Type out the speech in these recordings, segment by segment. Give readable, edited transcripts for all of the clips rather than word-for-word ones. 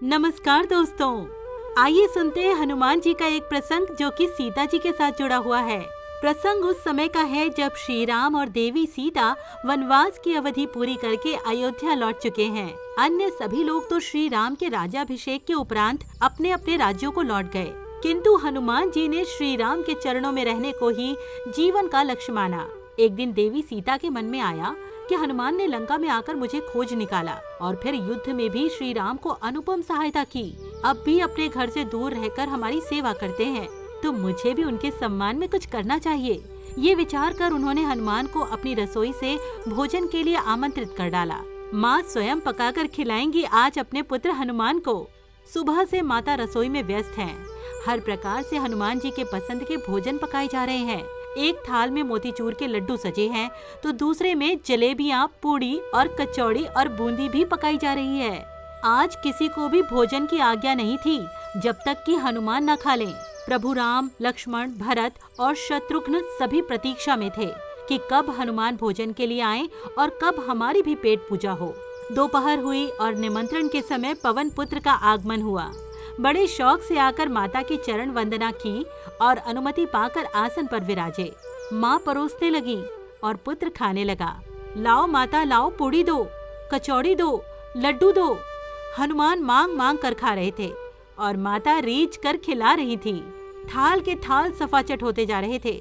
नमस्कार दोस्तों, आइए सुनते हैं हनुमान जी का एक प्रसंग जो कि सीता जी के साथ जुड़ा हुआ है। प्रसंग उस समय का है जब श्री राम और देवी सीता वनवास की अवधि पूरी करके अयोध्या लौट चुके हैं। अन्य सभी लोग तो श्री राम के राज्याभिषेक के उपरांत अपने अपने राज्यों को लौट गए, किंतु हनुमान जी ने श्री राम के चरणों में रहने को ही जीवन का लक्ष्य माना। एक दिन देवी सीता के मन में आया कि हनुमान ने लंका में आकर मुझे खोज निकाला और फिर युद्ध में भी श्री राम को अनुपम सहायता की। अब भी अपने घर से दूर रहकर हमारी सेवा करते हैं, तो मुझे भी उनके सम्मान में कुछ करना चाहिए। ये विचार कर उन्होंने हनुमान को अपनी रसोई से भोजन के लिए आमंत्रित कर डाला। माँ स्वयं पकाकर खिलाएंगी आज अपने पुत्र हनुमान को। सुबह से माता रसोई में व्यस्त हैं। हर प्रकार से हनुमान जी के पसंद के भोजन पकाए जा रहे हैं। एक थाल में मोतीचूर के लड्डू सजे हैं, तो दूसरे में जलेबियाँ, पूड़ी और कचौड़ी और बूंदी भी पकाई जा रही है। आज किसी को भी भोजन की आज्ञा नहीं थी जब तक कि हनुमान न खा लें। प्रभु राम, लक्ष्मण, भरत और शत्रुघ्न सभी प्रतीक्षा में थे कि कब हनुमान भोजन के लिए आएं और कब हमारी भी पेट पूजा हो। दोपहर हुई और निमंत्रण के समय पवन पुत्र का आगमन हुआ। बड़े शौक से आकर माता की चरण वंदना की और अनुमति पाकर आसन पर विराजे। माँ परोसने लगी और पुत्र खाने लगा। लाओ माता लाओ, पूड़ी दो, कचौड़ी दो, लड्डू दो। हनुमान मांग मांग कर खा रहे थे और माता रीझ कर खिला रही थी। थाल के थाल सफाचट होते जा रहे थे,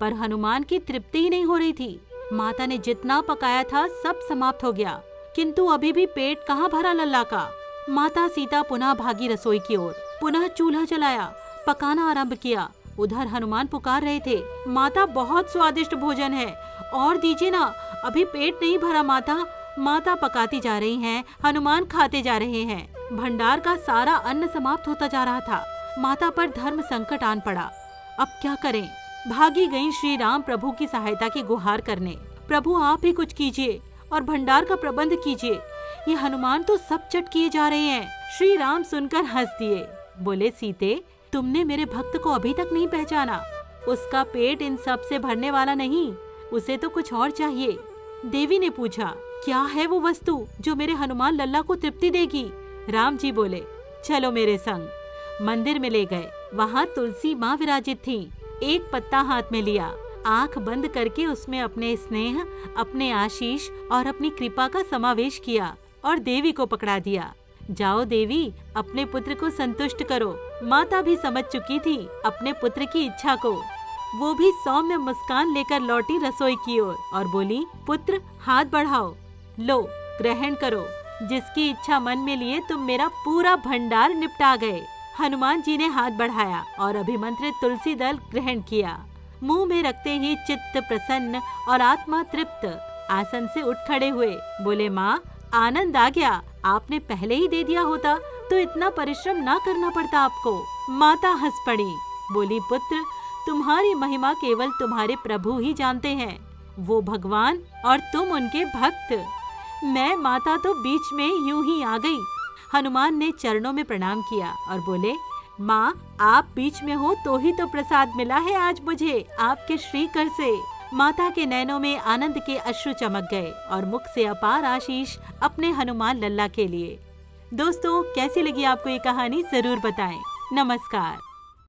पर हनुमान की तृप्ति ही नहीं हो रही थी। माता ने जितना पकाया था सब समाप्त हो गया, किंतु अभी भी पेट कहाँ भरा लल्ला का। माता सीता पुनः भागी रसोई की ओर। पुनः चूल्हा जलाया, पकाना आरंभ किया। उधर हनुमान पुकार रहे थे, माता बहुत स्वादिष्ट भोजन है, और दीजिए ना, अभी पेट नहीं भरा माता। माता पकाती जा रही हैं, हनुमान खाते जा रहे हैं। भंडार का सारा अन्न समाप्त होता जा रहा था। माता पर धर्म संकट आन पड़ा। अब क्या करें? भागी गईं श्री राम प्रभु की सहायता की गुहार करने। प्रभु आप ही कुछ कीजिए और भंडार का प्रबंध कीजिए। ये हनुमान तो सब चट किए जा रहे हैं। श्री राम सुनकर हंस दिए, बोले, सीते, तुमने मेरे भक्त को अभी तक नहीं पहचाना। उसका पेट इन सब से भरने वाला नहीं, उसे तो कुछ और चाहिए। देवी ने पूछा, क्या है वो वस्तु जो मेरे हनुमान लल्ला को तृप्ति देगी? राम जी बोले, चलो मेरे संग। मंदिर में ले गए। वहाँ तुलसी माँ विराजित थी। एक पत्ता हाथ में लिया, आंख बंद करके उसमें अपने स्नेह, अपने आशीष और अपनी कृपा का समावेश किया और देवी को पकड़ा दिया। जाओ देवी, अपने पुत्र को संतुष्ट करो। माता भी समझ चुकी थी अपने पुत्र की इच्छा को। वो भी सौम्य मुस्कान लेकर लौटी रसोई की ओर और बोली, पुत्र हाथ बढ़ाओ, लो ग्रहण करो। जिसकी इच्छा मन में लिए तुम मेरा पूरा भंडार निपटा गए। हनुमान जी ने हाथ बढ़ाया और अभिमंत्रित तुलसी दल ग्रहण किया। मुंह में रखते ही चित्त प्रसन्न और आत्मा तृप्त आसन से उठ खड़े हुए। बोले, माँ आनंद आ गया। आपने पहले ही दे दिया होता तो इतना परिश्रम ना करना पड़ता आपको। माता हंस पड़ी, बोली, पुत्र तुम्हारी महिमा केवल तुम्हारे प्रभु ही जानते हैं। वो भगवान और तुम उनके भक्त। मैं माता तो बीच में यूं ही आ गई। हनुमान ने चरणों में प्रणाम किया और बोले, माँ आप बीच में हो तो ही तो प्रसाद मिला है आज मुझे आपके श्रीकर से। माता के नैनों में आनंद के अश्रु चमक गए और मुख से अपार आशीष अपने हनुमान लल्ला के लिए। दोस्तों, कैसी लगी आपको ये कहानी? जरूर बताएं। नमस्कार।